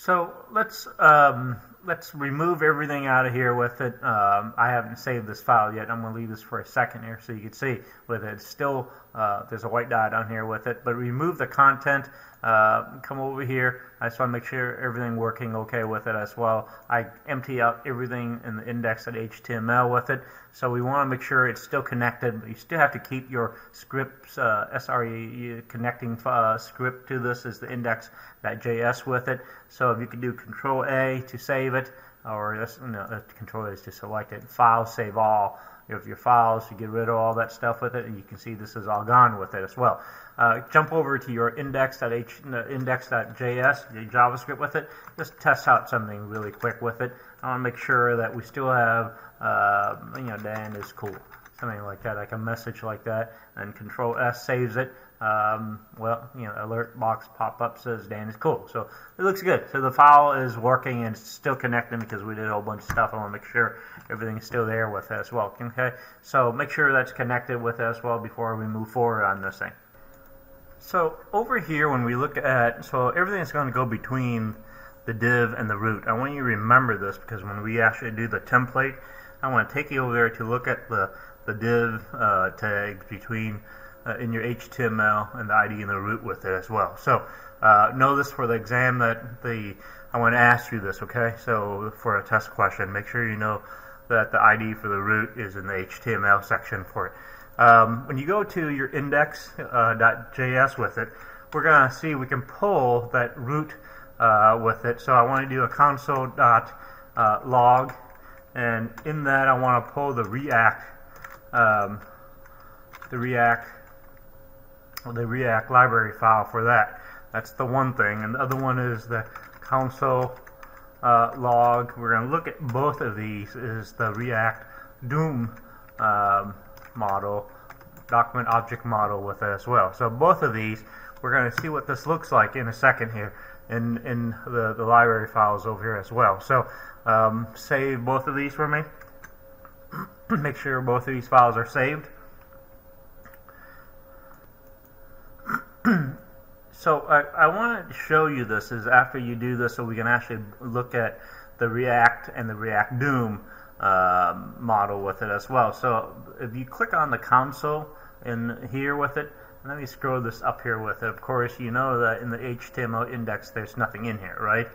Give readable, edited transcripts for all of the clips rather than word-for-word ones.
So let's remove everything out of here with it. I haven't saved this file yet. I'm going to leave this for a second here so you can see with it. It's still there's a white dot on here with it, but remove the content. Come over here. I just want to make sure everything working okay with it as well. I empty out everything in the index.html with it. So we want to make sure it's still connected, but you still have to keep your scripts, SRE connecting script to this is the index.js with it. So if you can do Control A to save it, or Control A is to select it, File, Save All. If your files, you get rid of all that stuff with it, and you can see this is all gone with it as well. Jump over to your index.js, the JavaScript with it. Just test out something really quick with it. I want to make sure that we still have, Dan is cool. Something like that, like a message like that, and Control S saves it. Alert box pop-up says Dan is cool. So it looks good. So the file is working and it's still connecting because we did a whole bunch of stuff. I want to make sure everything is still there with it as well. Okay, so make sure that's connected with it as well before we move forward on this thing. So over here, when we look at, so everything's going to go between the div and the root. I want you to remember this because when we actually do the template, I want to take you over there to look at the div tags between in your HTML and the ID and the root with it as well. So know this for the exam that I want to ask you this, okay? So for a test question, make sure you know that the ID for the root is in the HTML section for it. When you go to your index.js with it, we're going to see we can pull that root with it. So I want to do a console.log, and in that I want to pull the React library file for that. That's the one thing, and the other one is the console log. We're going to look at both of these. Is the React Doom model, document object model with it as well. So both of these, we're going to see what this looks like in a second here in the library files over here as well. So save both of these for me. Make sure both of these files are saved. So I want to show you this is after you do this so we can actually look at the React and the React Doom model with it as well. So if you click on the console in here with it, let me scroll this up here with it. Of course, you know that in the HTML index there's nothing in here, right?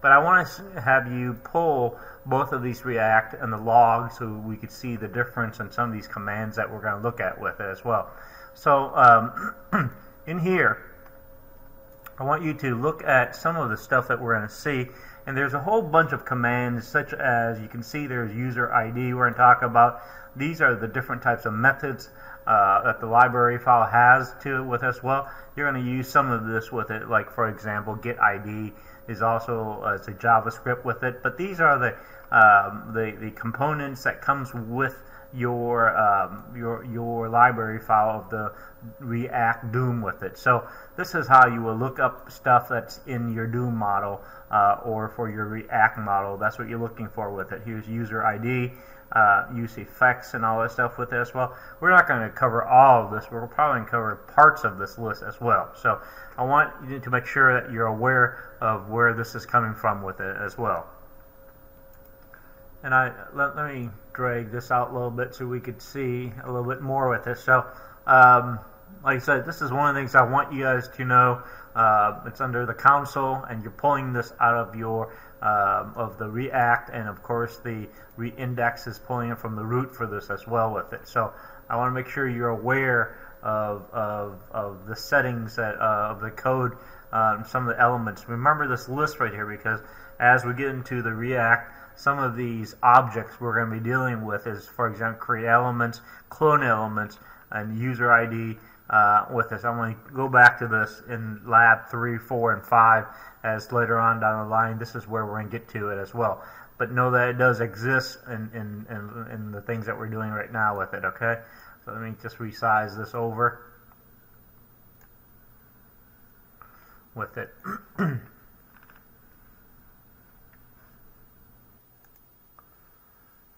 But I want to have you pull both of these React and the log so we could see the difference in some of these commands that we're going to look at with it as well. So in here, I want you to look at some of the stuff that we're going to see, and there's a whole bunch of commands such as you can see there's user ID we're going to talk about. These are the different types of methods that the library file has to it with as well. You're going to use some of this with it, like for example get ID is also it's a JavaScript with it, but these are the components that comes with your library file of the React Doom with it. So this is how you will look up stuff that's in your Doom model or for your React model. That's what you're looking for with it. Here's user ID, use effects and all that stuff with it as well. We're not going to cover all of this. We're probably going to cover parts of this list as well. So I want you to make sure that you're aware of where this is coming from with it as well. And let me drag this out a little bit so we could see a little bit more with this. So, like I said, this is one of the things I want you guys to know. It's under the console, and you're pulling this out of your of the React, and of course the reindex is pulling it from the root for this as well with it. So I want to make sure you're aware of the settings that of the code, some of the elements. Remember this list right here, because as we get into the React, some of these objects we're going to be dealing with is, for example, create elements, clone elements, and user ID with this. I'm going to go back to this in lab 3, 4, and 5 as later on down the line. This is where we're going to get to it as well. But know that it does exist in the things that we're doing right now with it, okay? So let me just resize this over with it.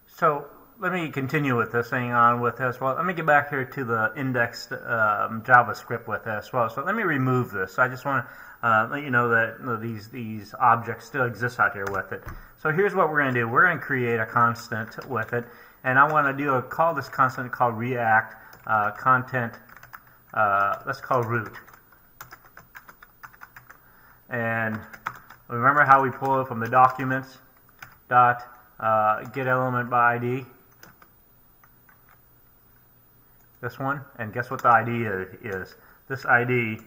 So let me me continue with this thing on with this. Well, let me get back here to the indexed JavaScript with this. Well, so let me remove this. So I just want to let you know that these objects still exist out here with it. So here's what we're going to do. We're going to create a constant with it, and I want to call this constant called React content. Let's call root. And remember how we pull it from the documents dot get element by ID. This one, and guess what the ID is? This ID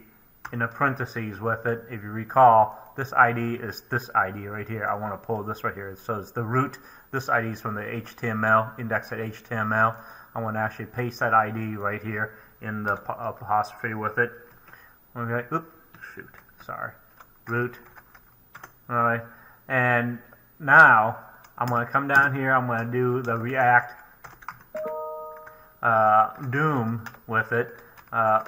in the parentheses with it. If you recall, this ID is this ID right here. I want to pull this right here. So it's the root. This ID is from the HTML, index.html. I want to actually paste that ID right here in the apostrophe with it. Okay, oops, shoot, sorry. Root. Alright, and now I'm going to come down here. I'm going to do the React Doom with it.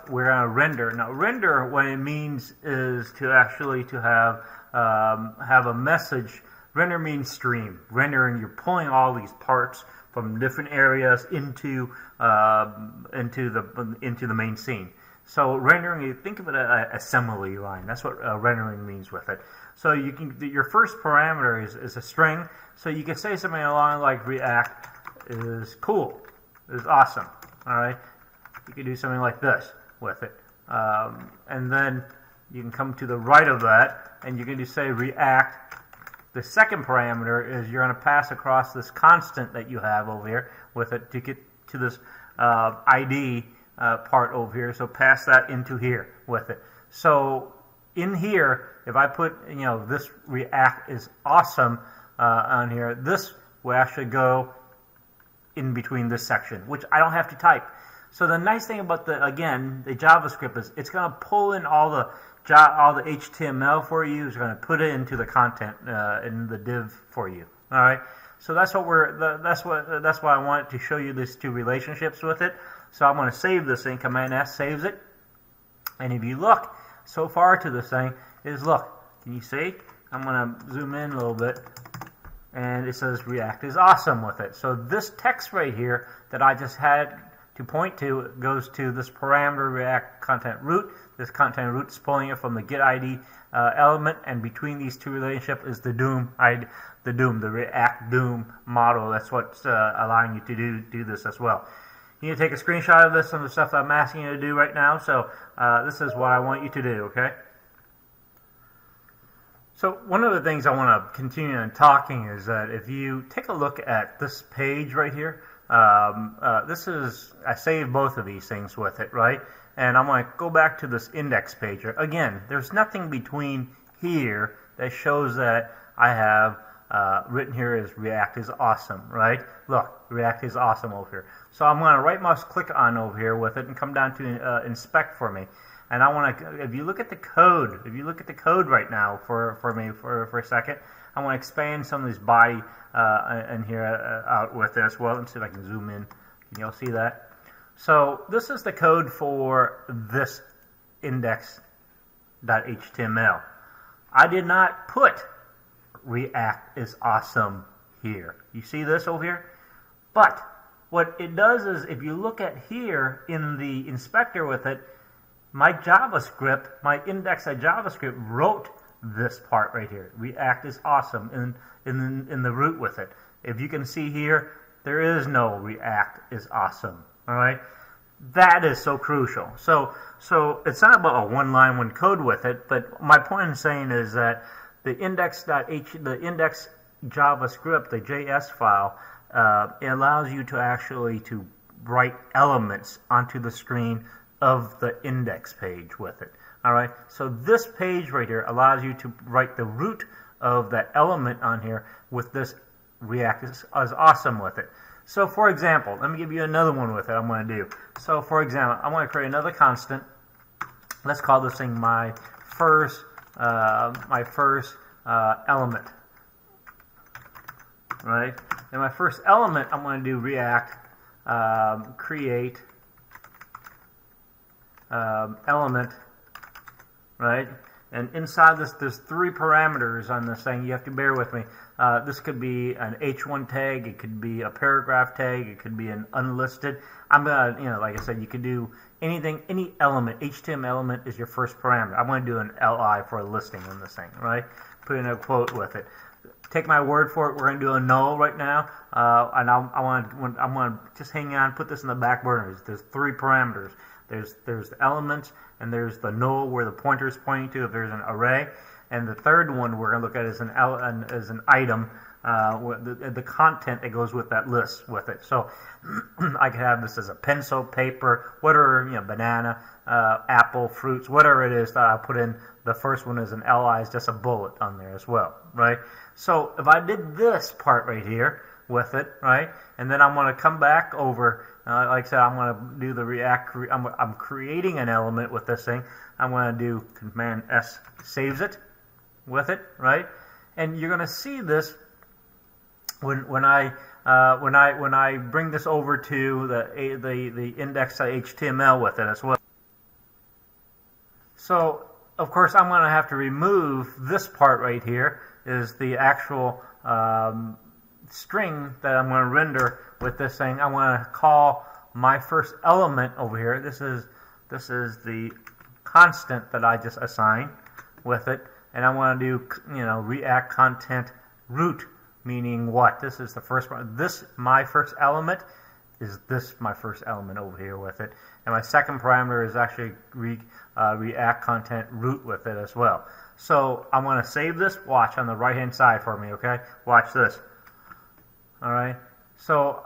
We're going to render. Now, render, what it means is to actually have a message. Render means stream. Rendering, you're pulling all these parts from different areas into the main scene. So rendering, you think of it as an assembly line. That's what rendering means with it. So you can, your first parameter is a string. So you can say something along like React is cool, is awesome. All right. You can do something like this with it, and then you can come to the right of that, and you can just say React. The second parameter is you're going to pass across this constant that you have over here with it to get to this ID part over here. So pass that into here with it. So in here, if I put, this React is awesome on here, this will actually go in between this section, which I don't have to type. So the nice thing about the JavaScript is it's going to pull in all the HTML for you. It's going to put it into the content in the div for you. All right. So that's why I wanted to show you these two relationships with it. So I'm going to save this thing. Command S saves it. And if you look so far to this thing, can you see? I'm going to zoom in a little bit. And it says React is awesome with it. So this text right here that I just had to point to goes to this parameter React content root. This content root is pulling it from the get ID element, and between these two relationships is the the React Doom model. That's what's allowing you to do this as well. You need to take a screenshot of this, some of the stuff that I'm asking you to do right now. So this is what I want you to do. Okay. So one of the things I want to continue on talking is that if you take a look at this page right here, I saved both of these things with it, right? And I'm going to go back to this index page. Again, there's nothing between here that shows that I have written here as React is awesome, right? Look, React is awesome over here. So I'm going to right mouse click on over here with it and come down to inspect for me. And I want to, if you look at the code, right now for me for a second, I want to expand some of this body in here out with this. Well, let's see if I can zoom in. Can y'all see that? So this is the code for this index.html. I did not put React is awesome here. You see this over here? But what it does is, if you look at here in the inspector with it, my JavaScript, my index.javascript wrote this part right here. React is awesome in the root with it. If you can see here, there is no React is awesome. All right, that is so crucial. So it's not about a one-line, one code with it. But my point in saying is that the index JavaScript, the JS file, it allows you to actually to write elements onto the screen of the index page with it. All right, so this page right here allows you to write the root of that element on here with this React is awesome with it. So for example, let me give you another one with it I'm going to do. So for example, I'm going to create another constant. Let's call this thing my first element. Right? And my first element, I'm going to do React create element, right? And inside this, there's 3 parameters on this thing. You have to bear with me. This could be an H1 tag. It could be a paragraph tag. It could be an unlisted. I'm gonna, like I said, you could do anything, any element. HTML element is your first parameter. I'm going to do an LI for a listing on this thing, right? Put in a quote with it. Take my word for it. We're going to do a null right now, and I want to just hang on. Put this in the back burner. There's 3 parameters. There's the elements, and there's the null where the pointer is pointing to if there's an array, and the third one we're going to look at is an item, the content that goes with that list with it. So I could have this as a pencil, paper, whatever, banana, apple, fruits, whatever it is that I put in. The first one is an LI, is just a bullet on there as well, right? So if I did this part right here with it, right, and then I'm going to come back over, like I said, I'm going to do the React, I'm creating an element with this thing. I'm going to do Command S, saves it with it, right, and you're going to see this when I bring this over to the index.html with it as well. So of course I'm going to have to remove this part right here, is the actual string that I'm going to render with this thing. I want to call my first element over here. This is the constant that I just assigned with it, and I want to do React content root, meaning what? This is the first one. This my first element is this my first element over here with it, and my second parameter is actually React content root with it as well. So I'm going to save this. Watch on the right hand side for me, okay? Watch this. All right. So